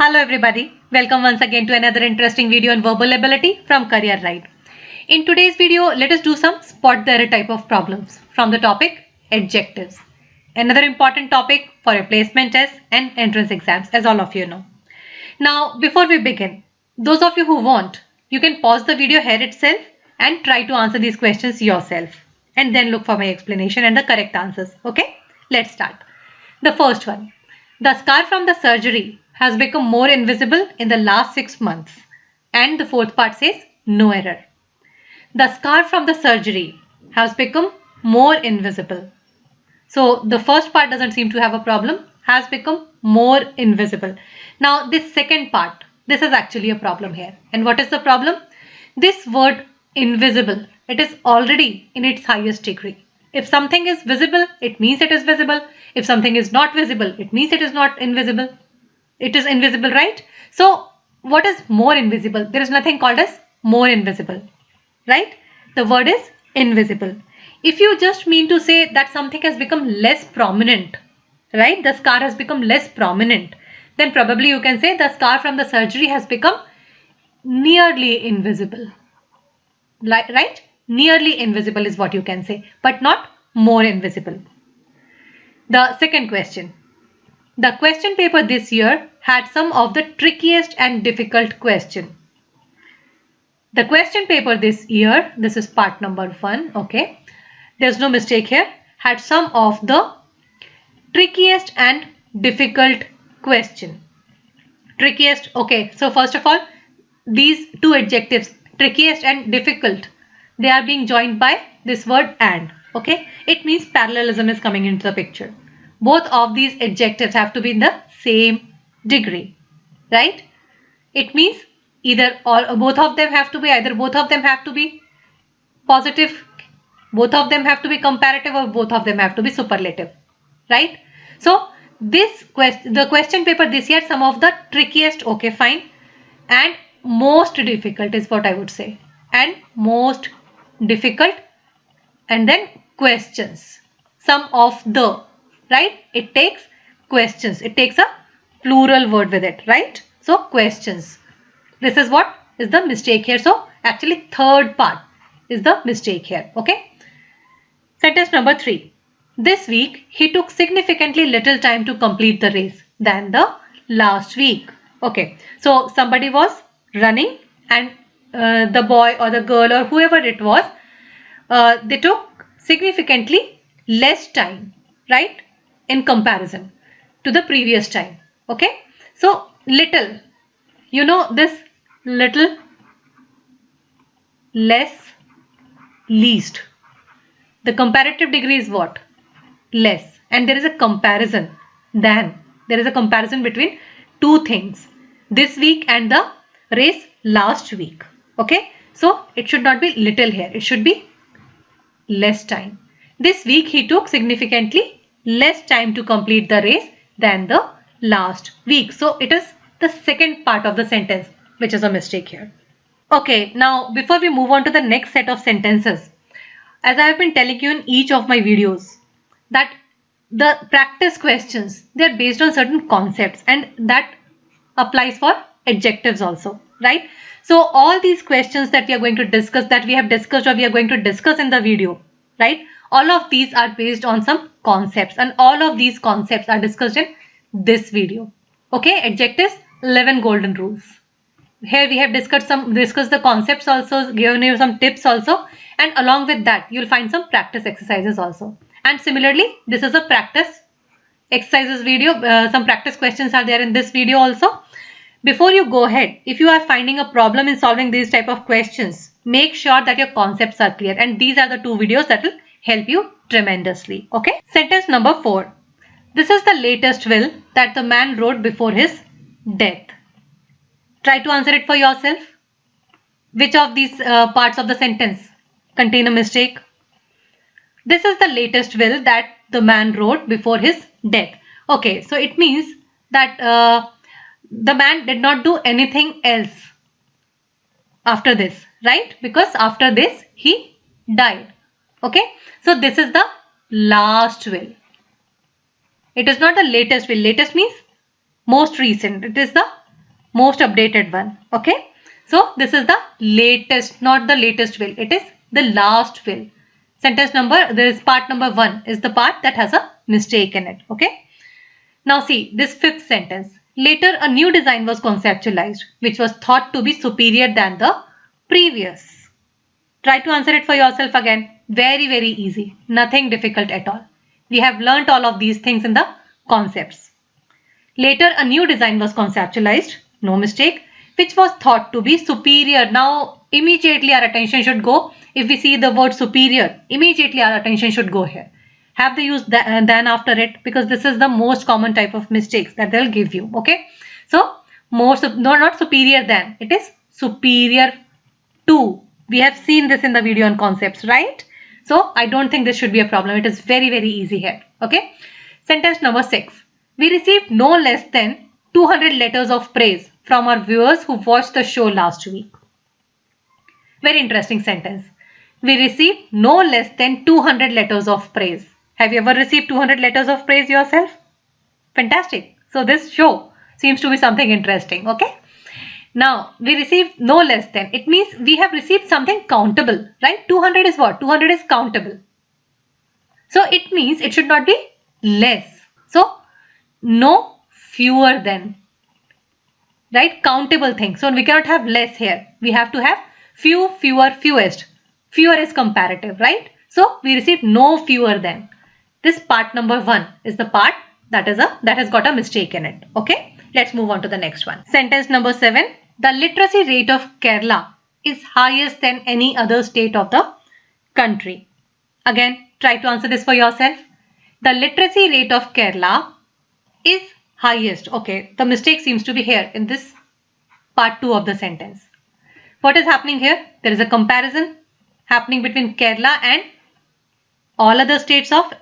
Hello everybody, welcome once again to another interesting video on verbal ability from CareerRide. In today's video, let us do some spot the error type of problems from the topic adjectives. Another important topic for a placement test and entrance exams, as all of you know. Now, before we begin, those of you who want, you can pause the video here itself and try to answer these questions yourself and then look for my explanation and the correct answers. Okay, let's start. The first one, the scar from the surgery has become more invisible in the last 6 months. And the fourth part says no error. The scar from the surgery has become more invisible. So the first part doesn't seem to have a problem, has become more invisible. Now this second part, this is actually a problem here. And what is the problem? This word invisible, it is already in its highest degree. If something is visible, it means it is visible. If something is not visible, it means it is not invisible. It is invisible, right? So what is more invisible? There is nothing called as more invisible, right? The word is invisible. If you just mean to say that something has become less prominent, right? The scar has become less prominent, then probably you can say the scar from the surgery has become nearly invisible, right? Nearly invisible is what you can say, but not more invisible. The second question. The question paper this year had some of the trickiest and difficult question. The question paper this year, this is part number 1, okay. There's no mistake here, had some of the trickiest and difficult question. Trickiest, okay. So first of all, these two adjectives, trickiest and difficult, they are being joined by this word and, okay. It means parallelism is coming into the picture. Both of these adjectives have to be in the same degree, right? It means either or both of them have to be, either both of them have to be positive, both of them have to be comparative, or both of them have to be superlative, right? So the question paper this year, some of the trickiest, okay, fine, and most difficult is what I would say, and most difficult, and then questions, some of the, right? It takes questions. It takes a plural word with it, right? So questions. This is what is the mistake here. So actually third part is the mistake here. Okay. Sentence number 3. This week he took significantly little time to complete the race than the last week. Okay. So somebody was running and the boy or the girl or whoever it was, they took significantly less time, right? In comparison to the previous time. Okay. So little, you know this little, less, least. The comparative degree is what? Less. And there is a comparison than. There is a comparison between two things. This week and the race last week. Okay. So it should not be little here. It should be less time. This week he took significantly less time to complete the race than the last week. So it is the second part of the sentence which is a mistake here. Okay, now before we move on to the next set of sentences, as I have been telling you in each of my videos, that the practice questions, they are based on certain concepts, and that applies for adjectives also, right? So all these questions that we are going to discuss, that we have discussed or we are going to discuss in the video, right? All of these are based on some concepts, and all of these concepts are discussed in this video. Okay, adjectives, 11 golden rules. Here we have discussed the concepts also, given you some tips also, and along with that you'll find some practice exercises also. And similarly, this is a practice exercises video. Some practice questions are there in this video also. Before you go ahead, if you are finding a problem in solving these type of questions, make sure that your concepts are clear, and these are the two videos that will help you tremendously. Okay. Sentence number 4. This is the latest will that the man wrote before his death. Try to answer it for yourself. Which of these parts of the sentence contain a mistake? This is the latest will that the man wrote before his death. Okay, so it means that the man did not do anything else after this, right? Because after this he died. Okay, so this is the last will. It is not the latest will. Latest means most recent. It is the most updated one. Okay. So this is the latest, not the latest will. It is the last will. Sentence number, there is part number 1 is the part that has a mistake in it. Okay. Now see this fifth sentence. Later a new design was conceptualized which was thought to be superior than the previous. Try to answer it for yourself again. Very, very easy. Nothing difficult at all. We have learnt all of these things in the concepts. Later a new design was conceptualized, no mistake, which was thought to be superior. Now immediately our attention should go, if we see the word superior, immediately our attention should go here. Have they used that, then after it, because this is the most common type of mistakes that they'll give you. Okay. So more, no, not superior than, it is superior to. We have seen this in the video on concepts, right? So I don't think this should be a problem. It is very, very easy here. Okay. Sentence number 6. We received no less than 200 letters of praise from our viewers who watched the show last week. Very interesting sentence. We received no less than 200 letters of praise. Have you ever received 200 letters of praise yourself? Fantastic. So this show seems to be something interesting. Okay. Now we received no less than. It means we have received something countable, right? 200 is what? 200 is countable. So it means it should not be less. So no fewer than, right? Countable thing. So we cannot have less here. We have to have few, fewer, fewest. Fewer is comparative, right? So we received no fewer than. This part number 1 is the part that has got a mistake in it. Okay. Let's move on to the next one. Sentence number 7. The literacy rate of Kerala is highest than any other state of the country. Again, try to answer this for yourself. The literacy rate of Kerala is highest. Okay, the mistake seems to be here in this part 2 of the sentence. What is happening here? There is a comparison happening between Kerala and all other states of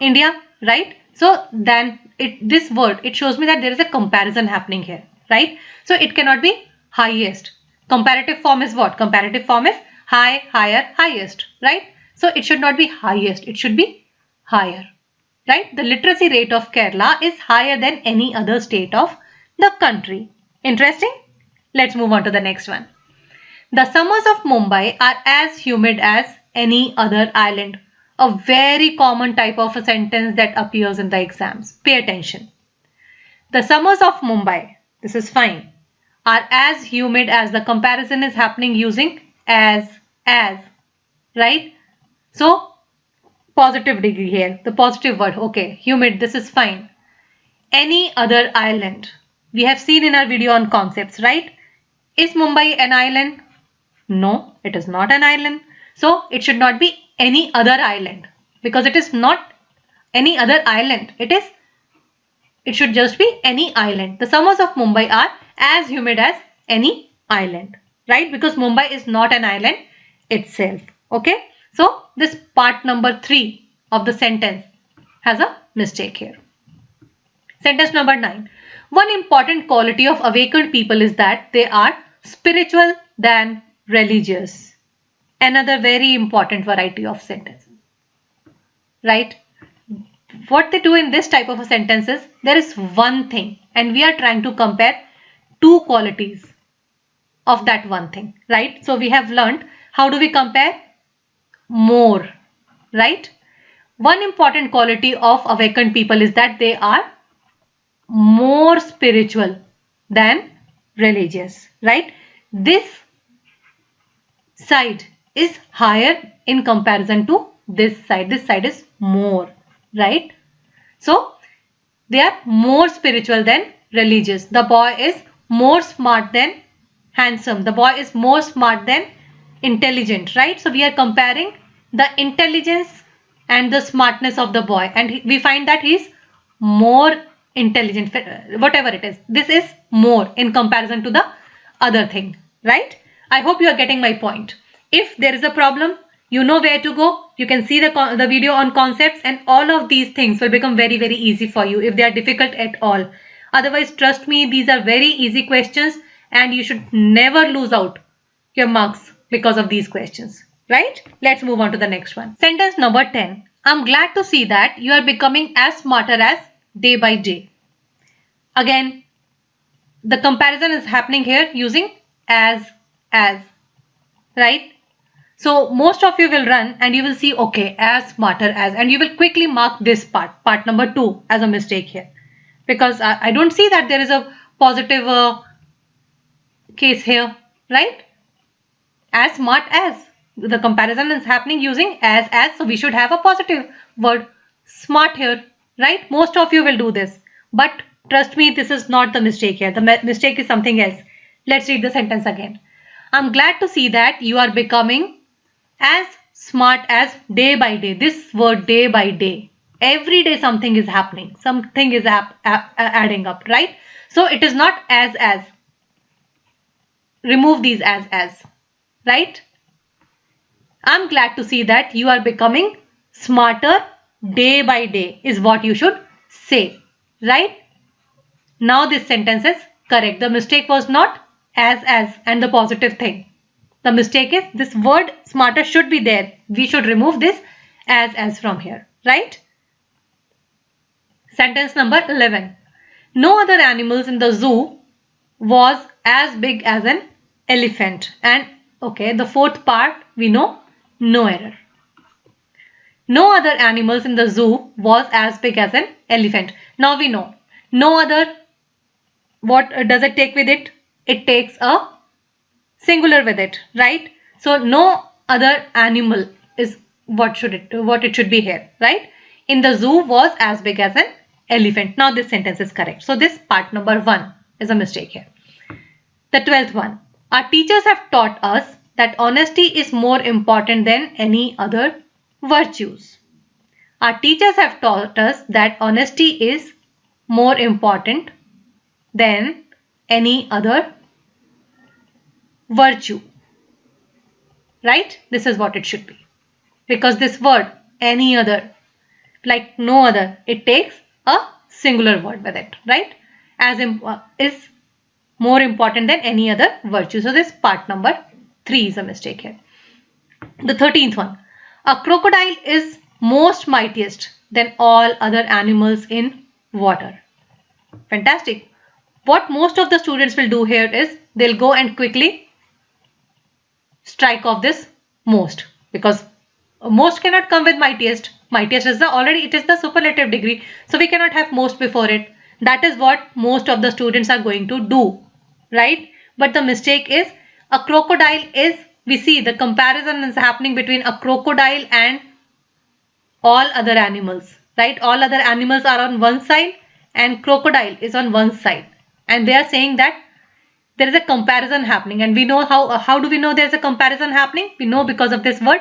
India, right? So then this word, it shows me that there is a comparison happening here, right? So it cannot be highest. Comparative form is what? Comparative form is high, higher, highest, right? So it should not be highest. It should be higher. Right? The literacy rate of Kerala is higher than any other state of the country. Interesting? Let's move on to the next one. The summers of Mumbai are as humid as any other island. A very common type of a sentence that appears in the exams. Pay attention. The summers of Mumbai, this is fine, are as humid as. The comparison is happening using as, right? So positive degree here, the positive word. Okay, humid, this is fine. Any other island. We have seen in our video on concepts, right? Is Mumbai an island? No, it is not an island. So it should not be any other island, because it is not any other island. It should just be any island. The summers of Mumbai are as humid as any island, right? Because Mumbai is not an island itself. Okay. So this part number 3 of the sentence has a mistake here. Sentence number 9. One important quality of awakened people is that they are spiritual than religious. Another very important variety of sentences, right? What they do in this type of a sentence is, there is one thing and we are trying to compare 2 qualities of that one thing, right? So we have learned how do we compare more, right? One important quality of awakened people is that they are more spiritual than religious, right? This side is higher in comparison to this side. This side is more, right? So they are more spiritual than religious. The boy is more smart than handsome. The boy is more smart than intelligent, right? So we are comparing the intelligence and the smartness of the boy, and we find that he is more intelligent, whatever it is. This is more in comparison to the other thing, right? I hope you are getting my point. If there is a problem, you know where to go. You can see the video on concepts, and all of these things will become very, very easy for you if they are difficult at all. Otherwise, trust me, these are very easy questions and you should never lose out your marks because of these questions, right? Let's move on to the next one. Sentence number 10. I'm glad to see that you are becoming as smarter as day by day. Again, the comparison is happening here using as, right? So most of you will run and you will see, okay, as, smarter as, and you will quickly mark this part number 2 as a mistake here, because I don't see that there is a positive case here, right? As, smart as. The comparison is happening using as, so we should have a positive word, smart here, right? Most of you will do this, but trust me, this is not the mistake here. The mistake is something else. Let's read the sentence again. I'm glad to see that you are becoming as smart as day by day. This word day by day. Every day something is happening. Something is adding up, right? So it is not as. Remove these as, right? I'm glad to see that you are becoming smarter day by day is what you should say, right? Now this sentence is correct. The mistake was not as and the positive thing. The mistake is this word smarter should be there. We should remove this as from here, right? Sentence number 11. No other animals in the zoo was as big as an elephant. And okay, the fourth part we know, no error. No other animals in the zoo was as big as an elephant. Now we know no other. What does it take with it? It takes a singular with it, right? So no other animal is what it should be here, right? In the zoo was as big as an elephant. Now this sentence is correct. So this part number 1 is a mistake here. The 12th one. Our teachers have taught us that honesty is more important than any other virtues. Our teachers have taught us that honesty is more important than any other virtue, right? This is what it should be, because this word any other, like no other, it takes a singular word with it, right? As is more important than any other virtue. So this part number 3 is a mistake here. The 13th one. A crocodile is most mightiest than all other animals in water. Fantastic. What most of the students will do here is they'll go and quickly strike off this most, because most cannot come with mightiest. Mightiest is it is the superlative degree, so we cannot have most before it. That is what most of the students are going to do, right? But the mistake is a crocodile is, we see the comparison is happening between a crocodile and all other animals, right? All other animals are on one side and crocodile is on one side, and they are saying that there is a comparison happening. And we know how do we know there is a comparison happening? We know because of this word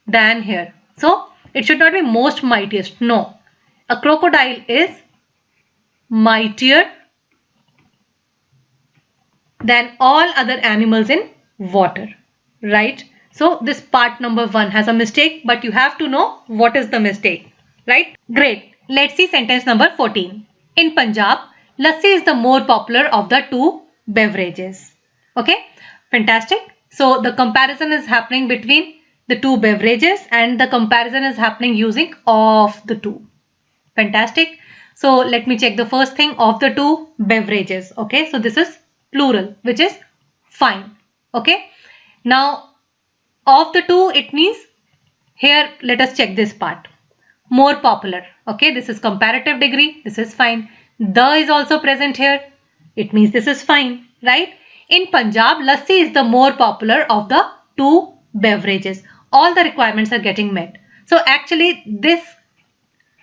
than here. So it should not be most mightiest. No, a crocodile is mightier than all other animals in water, right? So this part number 1 has a mistake, but you have to know what is the mistake, right? Great. Let's see sentence number 14. In Punjab, lassi is the more popular of the two beverages. Okay, fantastic. So the comparison is happening between the two beverages, and the comparison is happening using of the two. Fantastic. So let me check the first thing, of the two beverages. Okay, so this is plural, which is fine. Okay, now of the two, it means here, let us check this part. More popular. Okay, this is comparative degree. This is fine. The is also present here. It means this is fine, right? In Punjab, lassi is the more popular of the two beverages. All the requirements are getting met. So actually this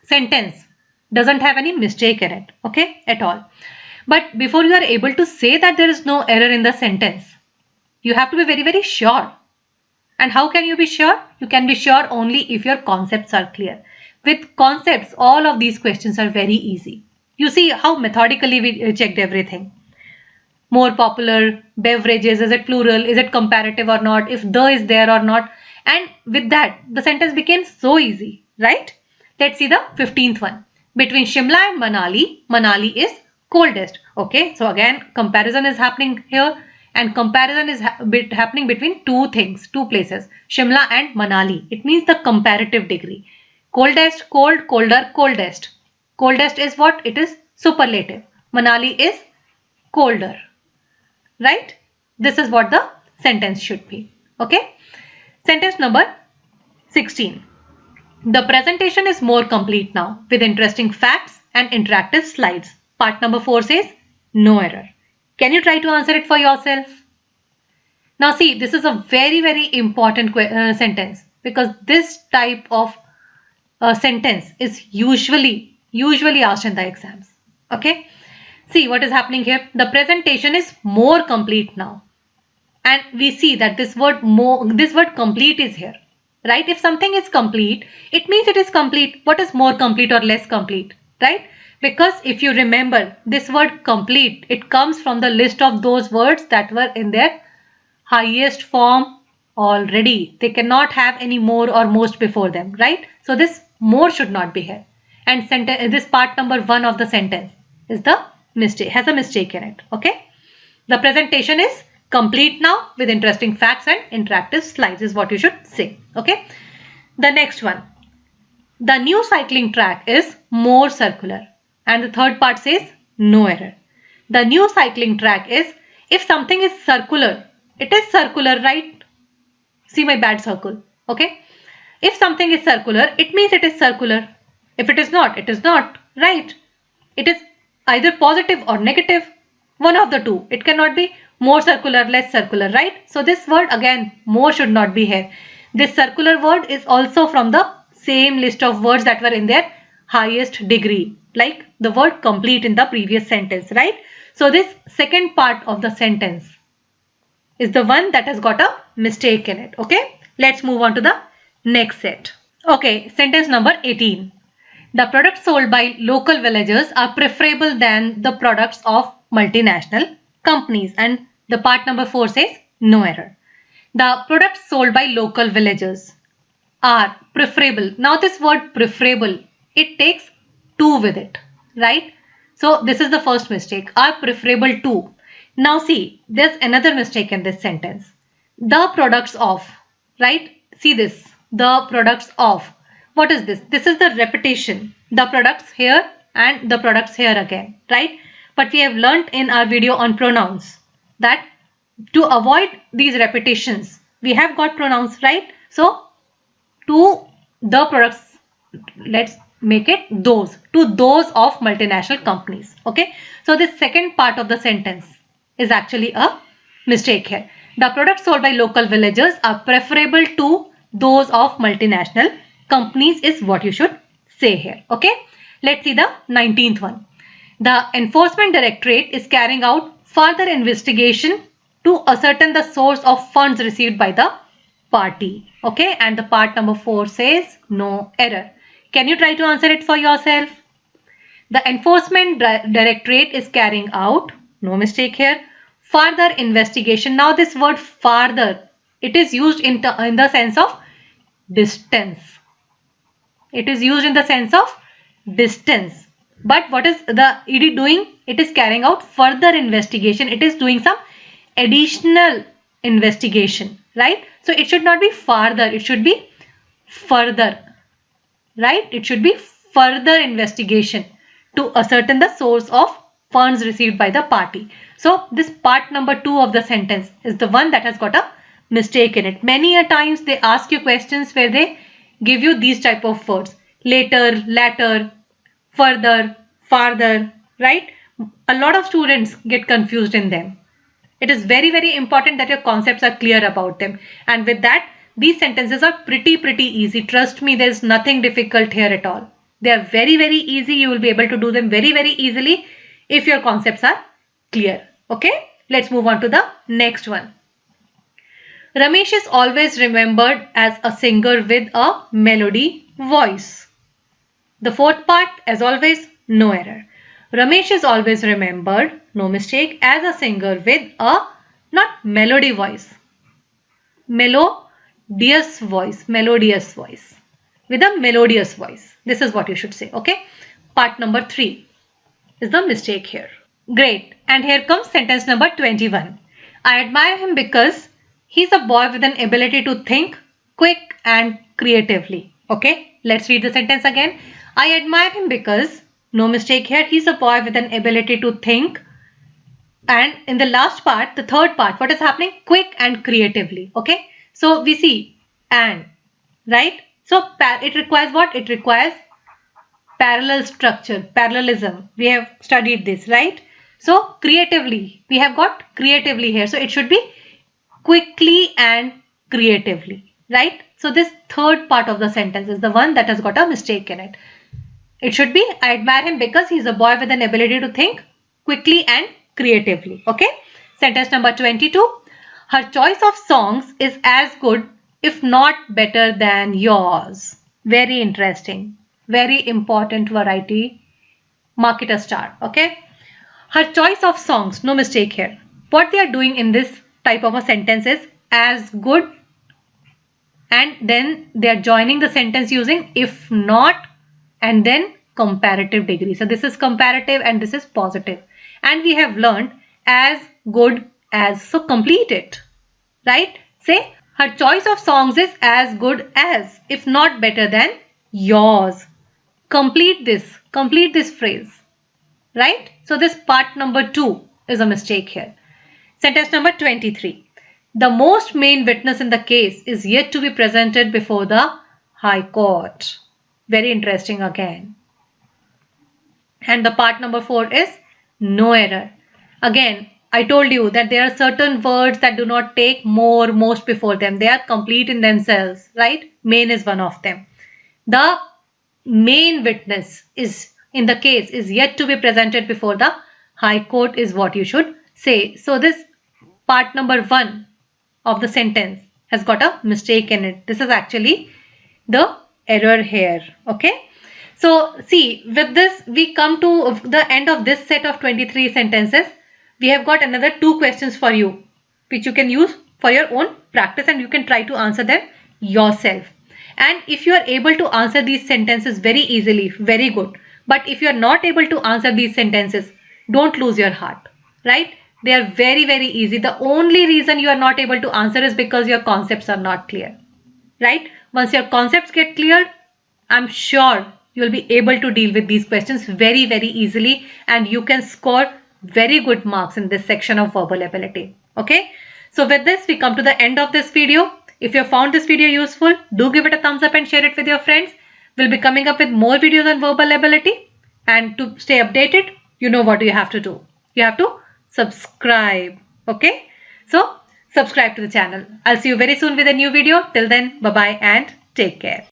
sentence doesn't have any mistake in it, okay, at all. But before you are able to say that there is no error in the sentence, you have to be very, very sure. And how can you be sure? You can be sure only if your concepts are clear. With concepts, all of these questions are very easy. You see how methodically we checked everything. More popular, beverages, is it plural, is it comparative or not, if the is there or not. And with that, the sentence became so easy, right? Let's see the 15th one. Between Shimla and Manali, Manali is coldest. Okay, so again, comparison is happening here. And comparison is happening between two things, two places, Shimla and Manali. It means the comparative degree. Coldest, cold, colder, coldest. Coldest is what? It is superlative. Manali is colder. Right? This is what the sentence should be. Okay. Sentence number 16. The presentation is more complete now with interesting facts and interactive slides. Part number 4 says no error. Can you try to answer it for yourself? Now see, this is a very important sentence, because this type of sentence is usually asked in the exams. Okay. See what is happening here. The presentation is more complete now. And we see that this word complete is here. Right? If something is complete, it means it is complete. What is more complete or less complete? Right? Because if you remember, this word complete, it comes from the list of those words that were in their highest form already. They cannot have any more or most before them. Right? So this more should not be here. And this part number 1 of the sentence is the mistake, has a mistake in it. Okay. The presentation is complete now with interesting facts and interactive slides is what you should say. Okay. The next one. The new cycling track is more circular. And the third part says no error. The new cycling track is, if something is circular, it is circular, right? See my bad circle. Okay. If something is circular, it means it is circular. If it is not, it is not, right? It is either positive or negative. One of the two. It cannot be more circular, less circular, right? So this word again, more should not be here. This circular word is also from the same list of words that were in their highest degree, like the word complete in the previous sentence, right? So this second part of the sentence is the one that has got a mistake in it. Okay, let's move on to the next set. Okay, sentence number 18. The products sold by local villagers are preferable than the products of multinational companies. And the part number 4 says no error. The products sold by local villagers are preferable. Now this word preferable, it takes to with it, right? So this is the first mistake, are preferable to. Now see, there's another mistake in this sentence. The products of, right? See this, the products of. What is this? This is the repetition. The products here and the products here again, right? But we have learnt in our video on pronouns that to avoid these repetitions, we have got pronouns, right? So to the products, let's make it those, to those of multinational companies. Okay. So this second part of the sentence is actually a mistake here. The products sold by local villagers are preferable to those of multinational companies is what you should say here. Okay. Let's see the 19th one. The Enforcement Directorate is carrying out further investigation to ascertain the source of funds received by the party. Okay. And the part number 4 says no error. Can you try to answer it for yourself? The Enforcement Directorate is carrying out, no mistake here, further investigation. Now this word further, it is used in the sense of distance. It is used in the sense of distance. But what is the ED doing? It is carrying out further investigation. It is doing some additional investigation, right? So it should not be farther. It should be further, right? It should be further investigation to ascertain the source of funds received by the party. So this part number 2 of the sentence is the one that has got a mistake in it. Many a times they ask you questions where they give you these type of words. Later, latter, further, farther, right? A lot of students get confused in them. It is very important that your concepts are clear about them. And with that, these sentences are pretty easy. Trust me, there is nothing difficult here at all. They are very easy. You will be able to do them very easily if your concepts are clear. Okay, let's move on to the next one. Ramesh is always remembered as a singer with a melody voice. The fourth part, as always, no error. Ramesh is always remembered, no mistake, as a singer with a, not melody voice, melodious voice, with a melodious voice. This is what you should say. Okay. Part number 3 is the mistake here. Great. And here comes sentence number 21. I admire him because he's a boy with an ability to think quick and creatively. Okay. Let's read the sentence again. I admire him because, no mistake here, he's a boy with an ability to think And in the last part, the third part, what is happening? Quick and creatively. Okay. So we see and, right? So it requires what? It requires parallel structure, parallelism. We have studied this, right? So creatively, we have got creatively here. So it should be quickly and creatively, right? So this third part of the sentence is the one that has got a mistake in it. It should be, I admire him because he's a boy with an ability to think quickly and creatively. Okay. Sentence number 22. Her choice of songs is as good, if not better than yours. Very interesting. Very important variety. Mark it a star. Okay. Her choice of songs, no mistake here. What they are doing in this type of a sentence is as good, and then they are joining the sentence using if not and then comparative degree. So this is comparative and this is positive. And we have learned as good as. So complete it, right? Say her choice of songs is as good as, if not better than yours. Complete this phrase, right? So this part number 2 is a mistake here. Sentence number 23. The most main witness in the case is yet to be presented before the High Court. Very interesting again. And the part number 4 is no error. Again, I told you that there are certain words that do not take more, most before them. They are complete in themselves, right? Main is one of them. The main witness is in the case is yet to be presented before the High Court is what you should say. So this part number 1 of the sentence has got a mistake in it. This is actually the error here. Okay. So see, with this we come to the end of this set of 23 sentences. We have got another 2 questions for you which you can use for your own practice and you can try to answer them yourself. And if you are able to answer these sentences very easily, very good. But if you are not able to answer these sentences, don't lose your heart, right? They are very, very easy. The only reason you are not able to answer is because your concepts are not clear, right? Once your concepts get cleared, I'm sure you will be able to deal with these questions very, very easily and you can score very good marks in this section of verbal ability. Okay. So with this, we come to the end of this video. If you have found this video useful, do give it a thumbs up and share it with your friends. We'll be coming up with more videos on verbal ability. And to stay updated, you know what you have to do. You have to subscribe. Okay. So subscribe to the channel. I'll see you very soon with a new video. Till then, bye-bye and take care.